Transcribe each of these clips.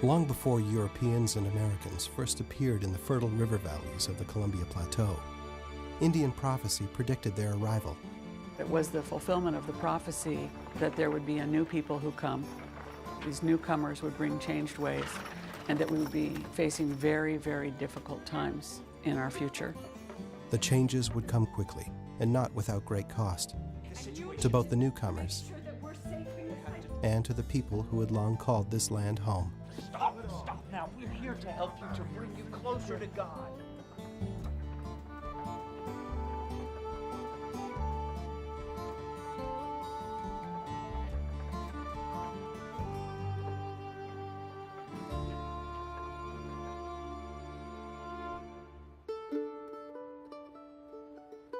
Long before Europeans and Americans first appeared in the fertile river valleys of the Columbia Plateau, Indian prophecy predicted their arrival. It was the fulfillment of the prophecy that there would be a new people who come. These newcomers would bring changed ways, and that we would be facing very, very difficult times in our future. The changes would come quickly, and not without great cost, to both the newcomers and to the people who had long called this land home. Stop now. We're here to help you, to bring you closer to God.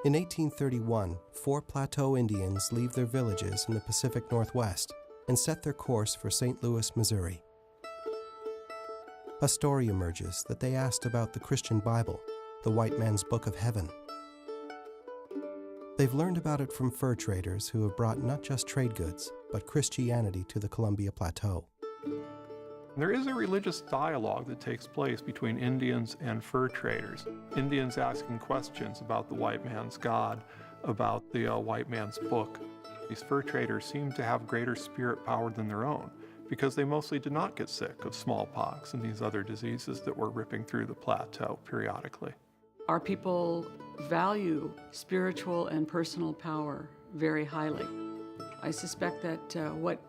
In 1831, 4 Plateau Indians leave their villages in the Pacific Northwest and set their course for St. Louis, Missouri. A story emerges that they asked about the Christian Bible, the white man's book of heaven. They've learned about it from fur traders who have brought not just trade goods, but Christianity to the Columbia Plateau. There is a religious dialogue that takes place between Indians and fur traders. Indians asking questions about the white man's God, about the white man's book. These fur traders seem to have greater spirit power than their own, because they mostly did not get sick of smallpox and these other diseases that were ripping through the plateau periodically. Our people value spiritual and personal power very highly. I suspect that what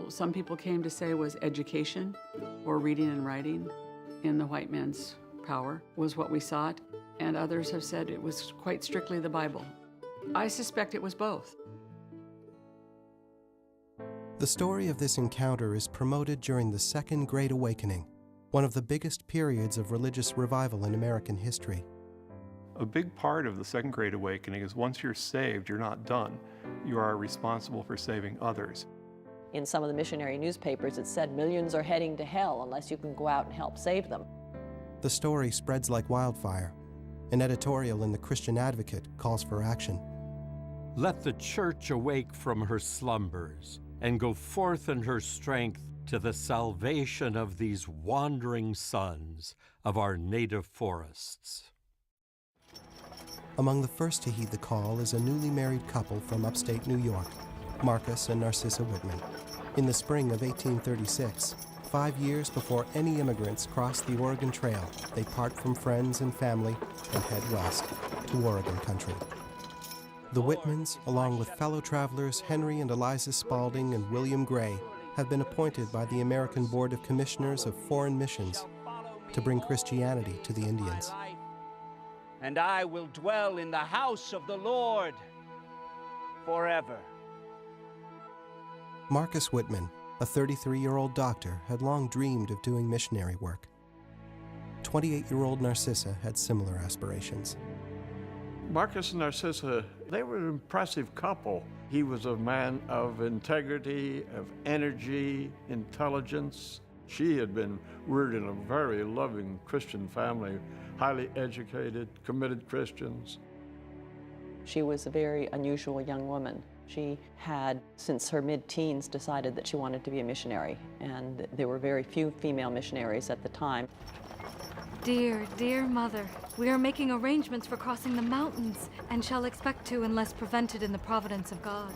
some people came to say was education or reading and writing in the white man's power was what we sought, and others have said it was quite strictly the Bible. I suspect it was both. The story of this encounter is promoted during the Second Great Awakening, one of the biggest periods of religious revival in American history. A big part of the Second Great Awakening is once you're saved, you're not done. You are responsible for saving others. In some of the missionary newspapers, it said millions are heading to hell unless you can go out and help save them. The story spreads like wildfire. An editorial in the Christian Advocate calls for action. Let the church awake from her slumbers and go forth in her strength to the salvation of these wandering sons of our native forests. Among the first to heed the call is a newly married couple from upstate New York, Marcus and Narcissa Whitman. In the spring of 1836, 5 years before any immigrants cross the Oregon Trail, they part from friends and family and head west to Oregon country. The Whitmans, along with fellow travelers Henry and Eliza Spaulding and William Gray, have been appointed by the American Board of Commissioners of Foreign Missions to bring Christianity to the Indians. And I will dwell in the house of the Lord forever. Marcus Whitman, a 33-year-old doctor, had long dreamed of doing missionary work. 28-year-old Narcissa had similar aspirations. Marcus and Narcissa, they were an impressive couple. He was a man of integrity, of energy, intelligence. She had been reared in a very loving Christian family, highly educated, committed Christians. She was a very unusual young woman. She had, since her mid-teens, decided that she wanted to be a missionary, and there were very few female missionaries at the time. Dear, dear mother, we are making arrangements for crossing the mountains, and shall expect to unless prevented in the providence of God.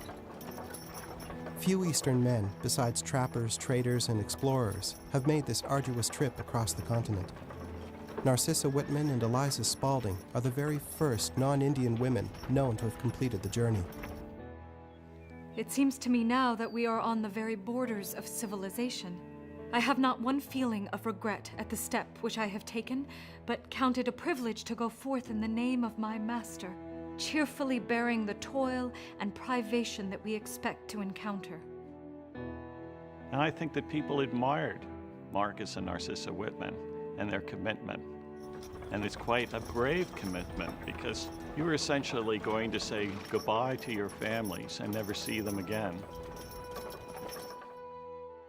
Few Eastern men, besides trappers, traders, and explorers, have made this arduous trip across the continent. Narcissa Whitman and Eliza Spaulding are the very first non-Indian women known to have completed the journey. It seems to me now that we are on the very borders of civilization. I have not one feeling of regret at the step which I have taken, but count it a privilege to go forth in the name of my Master, cheerfully bearing the toil and privation that we expect to encounter. And I think that people admired Marcus and Narcissa Whitman and their commitment. And it's quite a brave commitment, because you were essentially going to say goodbye to your families and never see them again.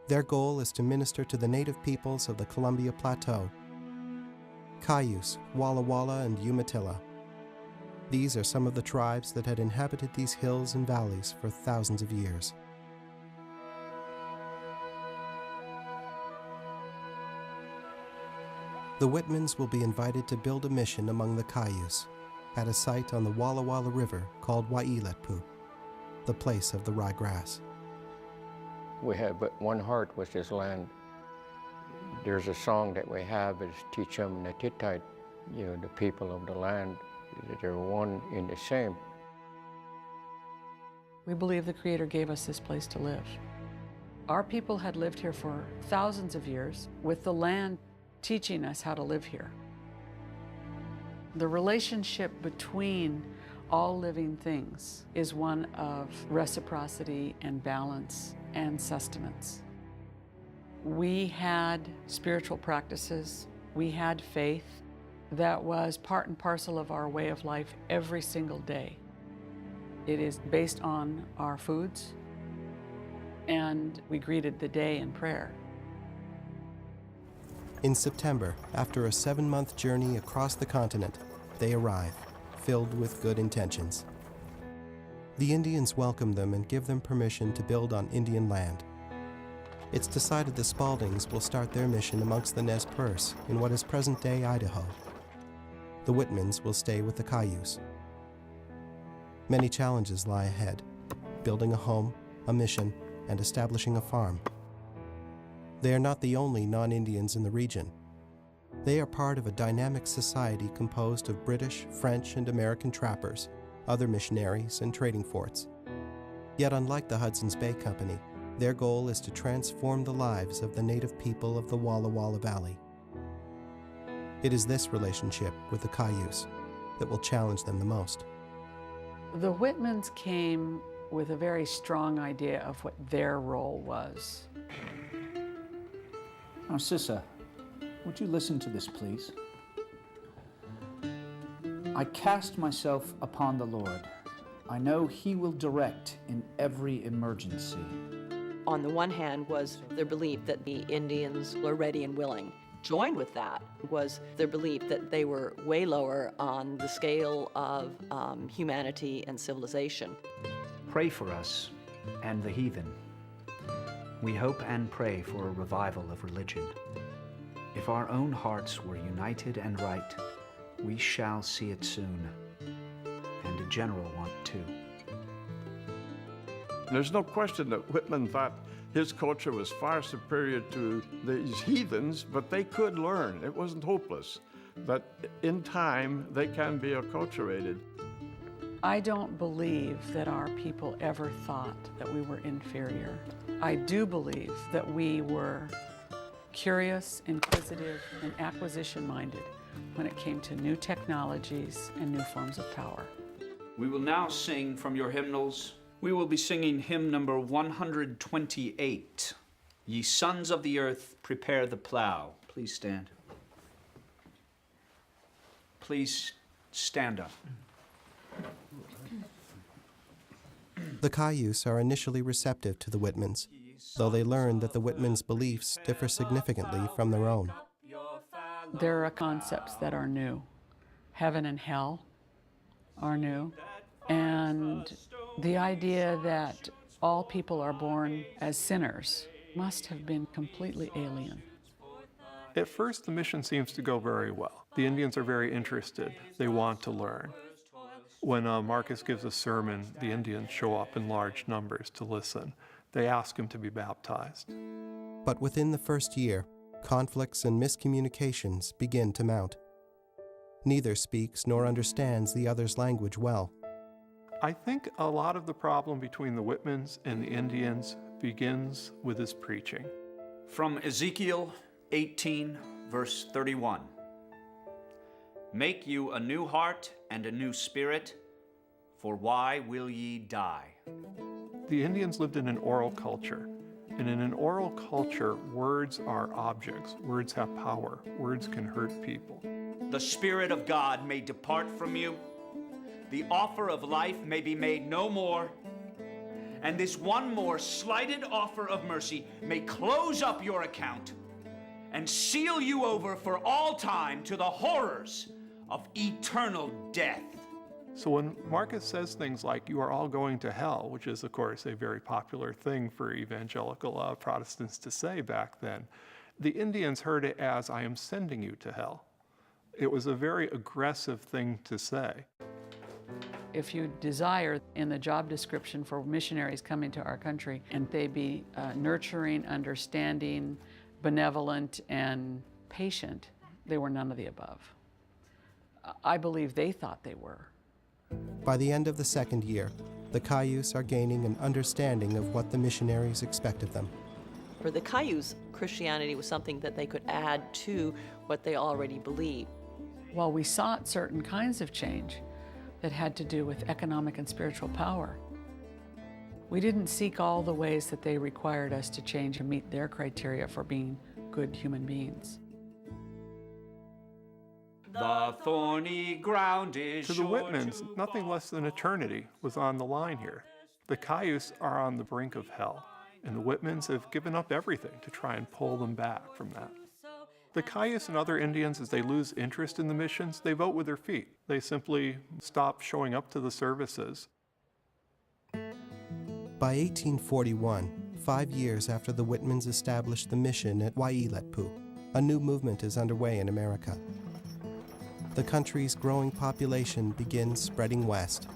Their goal is to minister to the native peoples of the Columbia Plateau, Cayuse, Walla Walla, and Umatilla. These are some of the tribes that had inhabited these hills and valleys for thousands of years. The Whitmans will be invited to build a mission among the Cayuse at a site on the Walla Walla River called Waiilatpu, the place of the ryegrass. We have but one heart with this land. There's a song that we have is Teach 'em Natitite, the people of the land, that they're one in the same. We believe the Creator gave us this place to live. Our people had lived here for thousands of years, with the land teaching us how to live here. The relationship between all living things is one of reciprocity and balance and sustenance. We had spiritual practices, we had faith that was part and parcel of our way of life every single day. It is based on our foods, and we greeted the day in prayer. In September, after a 7-month journey across the continent, they arrive, filled with good intentions. The Indians welcome them and give them permission to build on Indian land. It's decided the Spaldings will start their mission amongst the Nez Perce in what is present-day Idaho. The Whitmans will stay with the Cayuse. Many challenges lie ahead: building a home, a mission, and establishing a farm. They are not the only non-Indians in the region. They are part of a dynamic society composed of British, French, and American trappers, other missionaries, and trading forts. Yet unlike the Hudson's Bay Company, their goal is to transform the lives of the native people of the Walla Walla Valley. It is this relationship with the Cayuse that will challenge them the most. The Whitmans came with a very strong idea of what their role was. Narcissa, would you listen to this, please? I cast myself upon the Lord. I know He will direct in every emergency. On the one hand was their belief that the Indians were ready and willing. Joined with that was their belief that they were way lower on the scale of humanity and civilization. Pray for us and the heathen. We hope and pray for a revival of religion. If our own hearts were united and right, we shall see it soon, and a general want too. There's no question that Whitman thought his culture was far superior to these heathens, but they could learn. It wasn't hopeless. That in time, they can be acculturated. I don't believe that our people ever thought that we were inferior. I do believe that we were curious, inquisitive, and acquisition-minded when it came to new technologies and new forms of power. We will now sing from your hymnals. We will be singing hymn number 128. Ye sons of the earth, prepare the plow. Please stand. Please stand up. The Cayuse are initially receptive to the Whitmans, though they learn that the Whitmans' beliefs differ significantly from their own. There are concepts that are new. Heaven and hell are new. And the idea that all people are born as sinners must have been completely alien. At first, the mission seems to go very well. The Indians are very interested. They want to learn. When Marcus gives a sermon, the Indians show up in large numbers to listen. They ask him to be baptized. But within the first year, conflicts and miscommunications begin to mount. Neither speaks nor understands the other's language well. I think a lot of the problem between the Whitmans and the Indians begins with his preaching. From Ezekiel 18, verse 31. Make you a new heart and a new spirit, for why will ye die? The Indians lived in an oral culture, and in an oral culture, words are objects. Words have power. Words can hurt people. The Spirit of God may depart from you. The offer of life may be made no more. And this one more slighted offer of mercy may close up your account and seal you over for all time to the horrors of eternal death. So when Marcus says things like, you are all going to hell, which is, of course, a very popular thing for evangelical Protestants to say back then, The Indians heard it as, "I am sending you to hell." It was a very aggressive thing to say. If you desire in the job description for missionaries coming to our country, and they be nurturing, understanding, benevolent, and patient, they were none of the above. I believe they thought they were. By the end of the second year, the Cayuse are gaining an understanding of what the missionaries expect of them. For the Cayuse, Christianity was something that they could add to what they already believed. While we sought certain kinds of change that had to do with economic and spiritual power, we didn't seek all the ways that they required us to change and meet their criteria for being good human beings. The thorny ground is To the sure Whitmans, to nothing less than eternity was on the line here. The Cayuse are on the brink of hell, and the Whitmans have given up everything to try and pull them back from that. The Cayuse and other Indians, as they lose interest in the missions, they vote with their feet. They simply stop showing up to the services. By 1841, 5 years after the Whitmans established the mission at Waiiletpu, a new movement is underway in America. The country's growing population begins spreading west.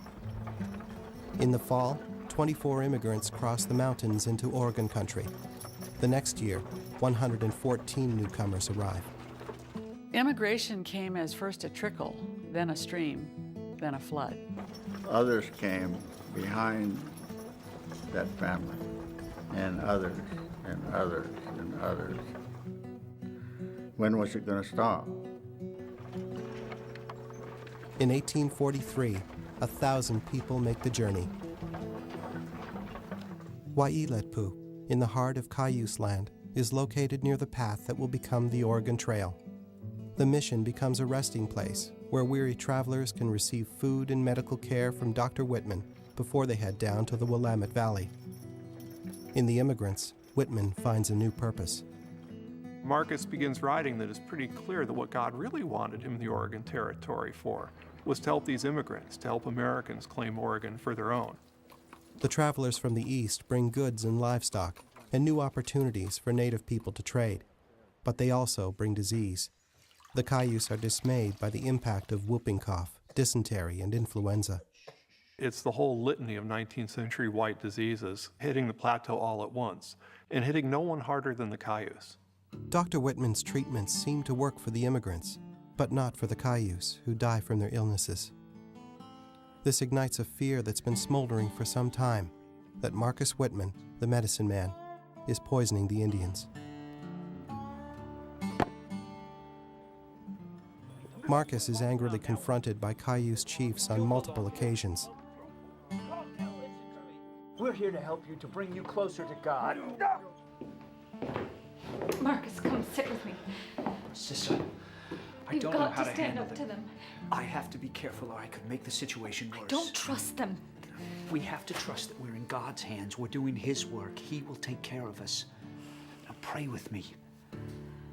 In the fall, 24 immigrants cross the mountains into Oregon country. The next year, 114 newcomers arrive. Immigration came as first a trickle, then a stream, then a flood. Others came behind that family, and others, and others, and others. When was it going to stop? In 1843, 1,000 people make the journey. Waiiletpu, in the heart of Cayuse land, is located near the path that will become the Oregon Trail. The mission becomes a resting place where weary travelers can receive food and medical care from Dr. Whitman before they head down to the Willamette Valley. In the immigrants, Whitman finds a new purpose. Marcus begins writing that it's pretty clear that what God really wanted him in the Oregon Territory for was to help these immigrants, to help Americans claim Oregon for their own. The travelers from the east bring goods and livestock and new opportunities for native people to trade, but they also bring disease. The Cayuse are dismayed by the impact of whooping cough, dysentery, and influenza. It's the whole litany of 19th century white diseases hitting the plateau all at once, and hitting no one harder than the Cayuse. Dr. Whitman's treatments seem to work for the immigrants, but not for the Cayuse, who die from their illnesses. This ignites a fear that's been smoldering for some time, that Marcus Whitman, the medicine man, is poisoning the Indians. Marcus is angrily confronted by Cayuse chiefs on multiple occasions. We're here to help you, to bring you closer to God. Marcus, come sit with me. Sister, I You've don't know got how to to stand handle up it. to them. I have to be careful or I could make the situation worse. Don't trust them. We have to trust that we're in God's hands. We're doing His work. He will take care of us. Now pray with me.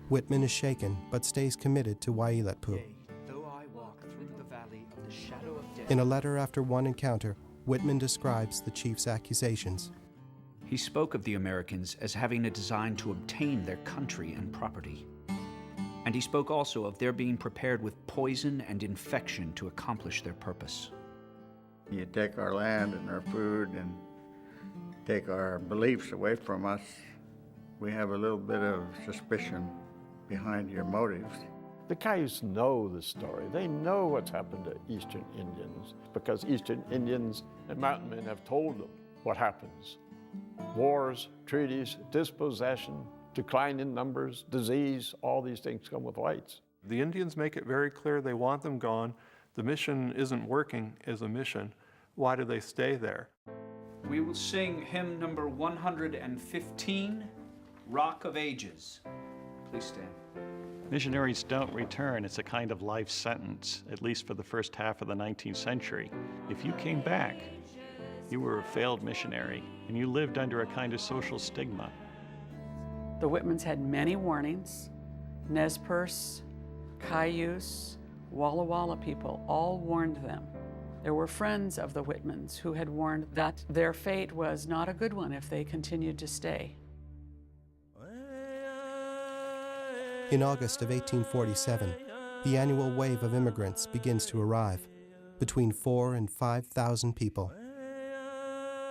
Whitman is shaken, but stays committed to Waiiletpu. Yea, though I walk through the valley of the shadow of death. In a letter after one encounter, Whitman describes the chief's accusations. He spoke of the Americans as having a design to obtain their country and property. And he spoke also of their being prepared with poison and infection to accomplish their purpose. You take our land and our food and take our beliefs away from us, we have a little bit of suspicion behind your motives. The Cayuse know the story. They know what's happened to Eastern Indians because Eastern Indians and mountain men have told them what happens. Wars, treaties, dispossession, decline in numbers, disease, all these things come with whites. The Indians make it very clear they want them gone. The mission isn't working as a mission. Why do they stay there? We will sing hymn number 115, Rock of Ages. Please stand. Missionaries don't return. It's a kind of life sentence, at least for the first half of the 19th century. If you came back, you were a failed missionary, and you lived under a kind of social stigma. The Whitmans had many warnings. Nez Perce, Cayuse, Walla Walla people all warned them. There were friends of the Whitmans who had warned that their fate was not a good one if they continued to stay. In August of 1847, the annual wave of immigrants begins to arrive, between 4,000 and 5,000 people.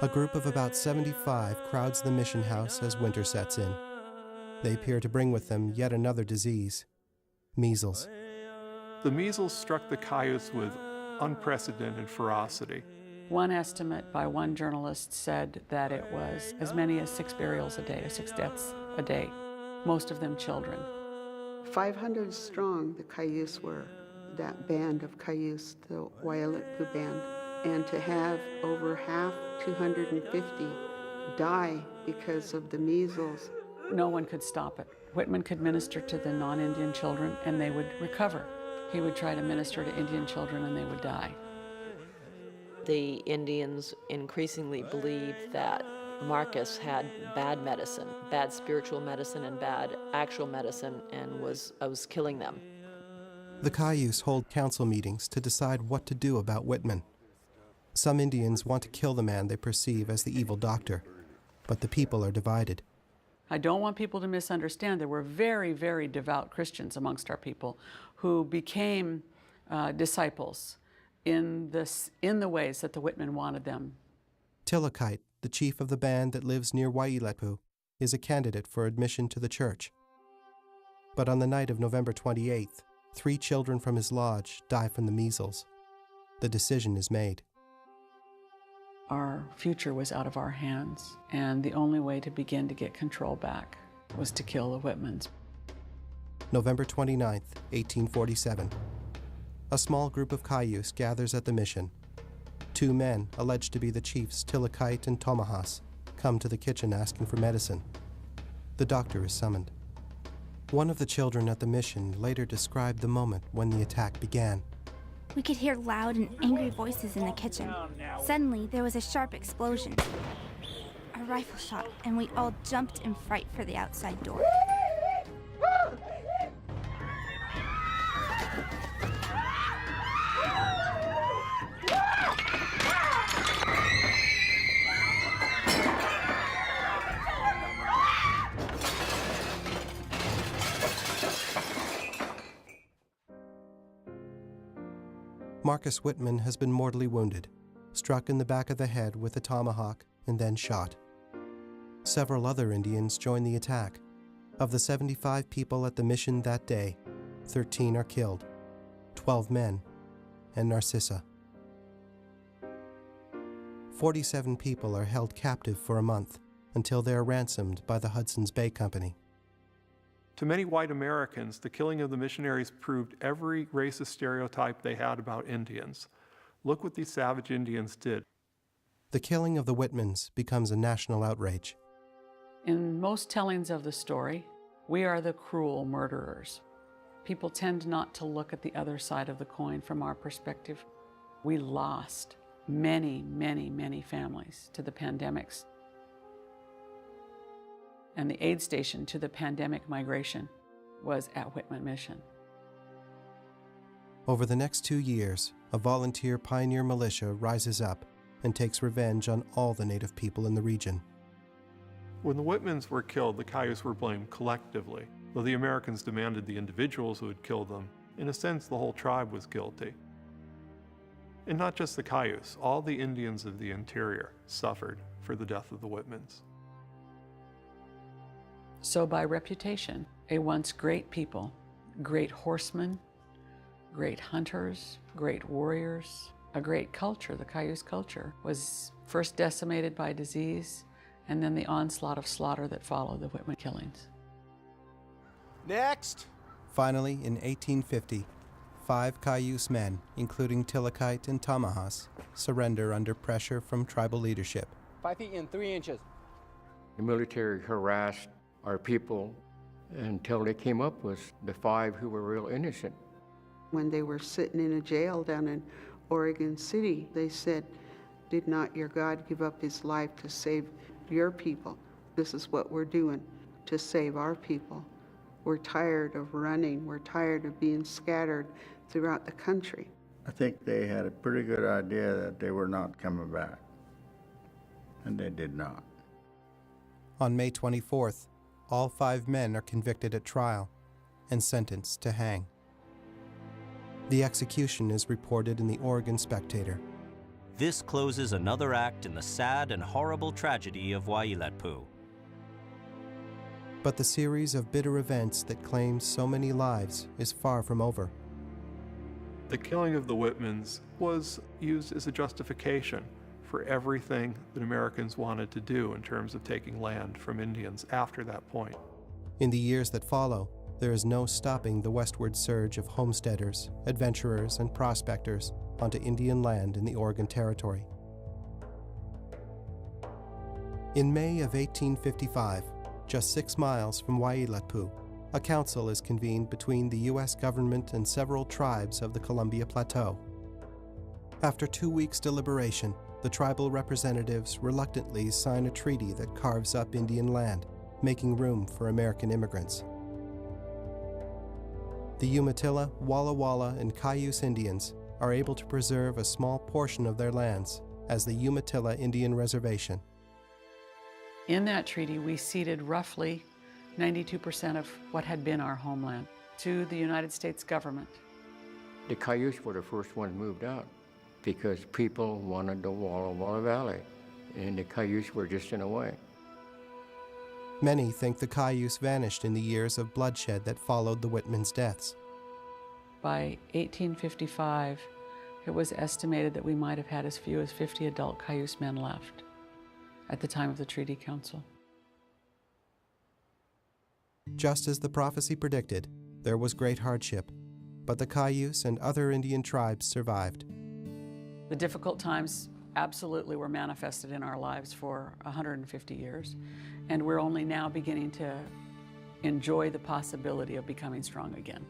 A group of about 75 crowds the mission house as winter sets in. They appear to bring with them yet another disease, measles. The measles struck the Cayuse with unprecedented ferocity. One estimate by one journalist said that it was as many as 6 burials a day, or 6 deaths a day, most of them children. 500 strong, the Cayuse were, that band of Cayuse, the Wyaluku band. And to have over half, 250, die because of the measles. No one could stop it. Whitman could minister to the non-Indian children and they would recover. He would try to minister to Indian children and they would die. The Indians increasingly believed that Marcus had bad medicine, bad spiritual medicine and bad actual medicine, and was killing them. The Cayuse hold council meetings to decide what to do about Whitman. Some Indians want to kill the man they perceive as the evil doctor, but the people are divided. I don't want people to misunderstand. There were very, very devout Christians amongst our people who became disciples in the ways that the Whitman wanted them. Tilakite, the chief of the band that lives near Waiilepu, is a candidate for admission to the church. But on the night of November 28th, 3 children from his lodge die from the measles. The decision is made. Our future was out of our hands, and the only way to begin to get control back was to kill the Whitmans. November 29th, 1847. A small group of Cayuse gathers at the mission. 2 men, alleged to be the chiefs Tilakite and Tomahas, come to the kitchen asking for medicine. The doctor is summoned. One of the children at the mission later described the moment when the attack began. We could hear loud and angry voices in the kitchen. Suddenly, there was a sharp explosion. A rifle shot, and we all jumped in fright for the outside door. Marcus Whitman has been mortally wounded, struck in the back of the head with a tomahawk, and then shot. Several other Indians join the attack. Of the 75 people at the mission that day, 13 are killed, 12 men, and Narcissa. 47 people are held captive for a month until they are ransomed by the Hudson's Bay Company. To many white Americans, the killing of the missionaries proved every racist stereotype they had about Indians. Look what these savage Indians did. The killing of the Whitmans becomes a national outrage. In most tellings of the story, we are the cruel murderers. People tend not to look at the other side of the coin from our perspective. We lost many, many, many families to the pandemics. And the aid station to the pandemic migration was at Whitman Mission. Over the next 2 years, a volunteer pioneer militia rises up and takes revenge on all the native people in the region. When the Whitmans were killed, the Cayuse were blamed collectively. Though the Americans demanded the individuals who had killed them, in a sense the whole tribe was guilty. And not just the Cayuse, all the Indians of the interior suffered for the death of the Whitmans. So by reputation, a once great people, great horsemen, great hunters, great warriors, a great culture, the Cayuse culture, was first decimated by disease and then the onslaught of slaughter that followed the Whitman killings. Next! Finally, in 1850, 5 Cayuse men, including Tilakite and Tomahas, surrender under pressure from tribal leadership. 5 feet and 3 inches. The military harassed our people until they came up with the 5 who were real innocent. When they were sitting in a jail down in Oregon City, they said, "Did not your God give up his life to save your people? This is what we're doing to save our people. We're tired of running. We're tired of being scattered throughout the country." I think they had a pretty good idea that they were not coming back, and they did not. On May 24th, all 5 men are convicted at trial. and sentenced to hang. The execution is reported in the Oregon Spectator. This closes another act in the sad and horrible tragedy of Waiilatpu. But the series of bitter events that claims so many lives is far from over. The killing of the Whitmans was used as a justification for everything that Americans wanted to do in terms of taking land from Indians after that point. In the years that follow, there is no stopping the westward surge of homesteaders, adventurers, and prospectors onto Indian land in the Oregon Territory. In May of 1855, just 6 miles from Waiilatpu, a council is convened between the U.S. government and several tribes of the Columbia Plateau. After 2 weeks' deliberation, the tribal representatives reluctantly sign a treaty that carves up Indian land, making room for American immigrants. The Umatilla, Walla Walla, and Cayuse Indians are able to preserve a small portion of their lands as the Umatilla Indian Reservation. In that treaty, we ceded roughly 92% of what had been our homeland to the United States government. The Cayuse were the first ones moved out because people wanted the Walla Walla Valley, and the Cayuse were just in the way. Many think the Cayuse vanished in the years of bloodshed that followed the Whitmans' deaths. By 1855, it was estimated that we might have had as few as 50 adult Cayuse men left at the time of the Treaty Council. Just as the prophecy predicted, there was great hardship, but the Cayuse and other Indian tribes survived. The difficult times absolutely were manifested in our lives for 150 years, and we're only now beginning to enjoy the possibility of becoming strong again.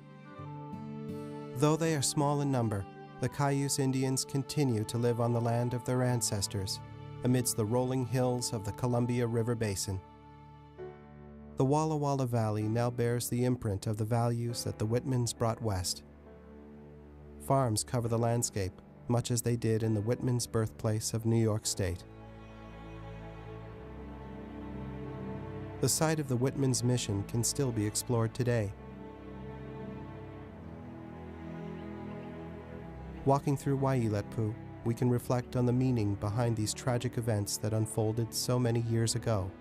Though they are small in number, the Cayuse Indians continue to live on the land of their ancestors, amidst the rolling hills of the Columbia River Basin. The Walla Walla Valley now bears the imprint of the values that the Whitmans brought west. Farms cover the landscape, much as they did in the Whitmans' birthplace of New York State. The site of the Whitmans' mission can still be explored today. Walking through Waiilatpu, we can reflect on the meaning behind these tragic events that unfolded so many years ago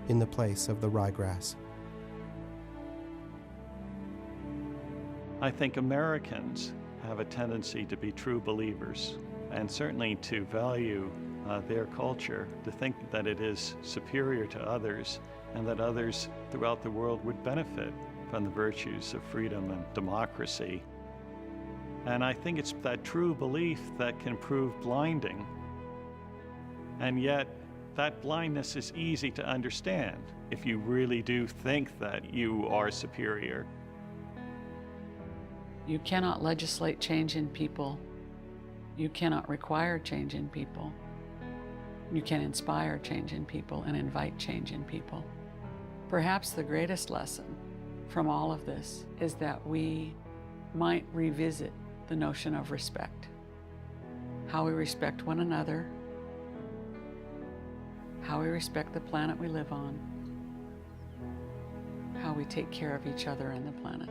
in the place of the ryegrass. I think Americans have a tendency to be true believers and certainly to value their culture, to think that it is superior to others and that others throughout the world would benefit from the virtues of freedom and democracy. And I think it's that true belief that can prove blinding. And yet, that blindness is easy to understand if you really do think that you are superior. You cannot legislate change in people. You cannot require change in people. You can inspire change in people and invite change in people. Perhaps the greatest lesson from all of this is that we might revisit the notion of respect. How we respect one another, how we respect the planet we live on, how we take care of each other and the planet.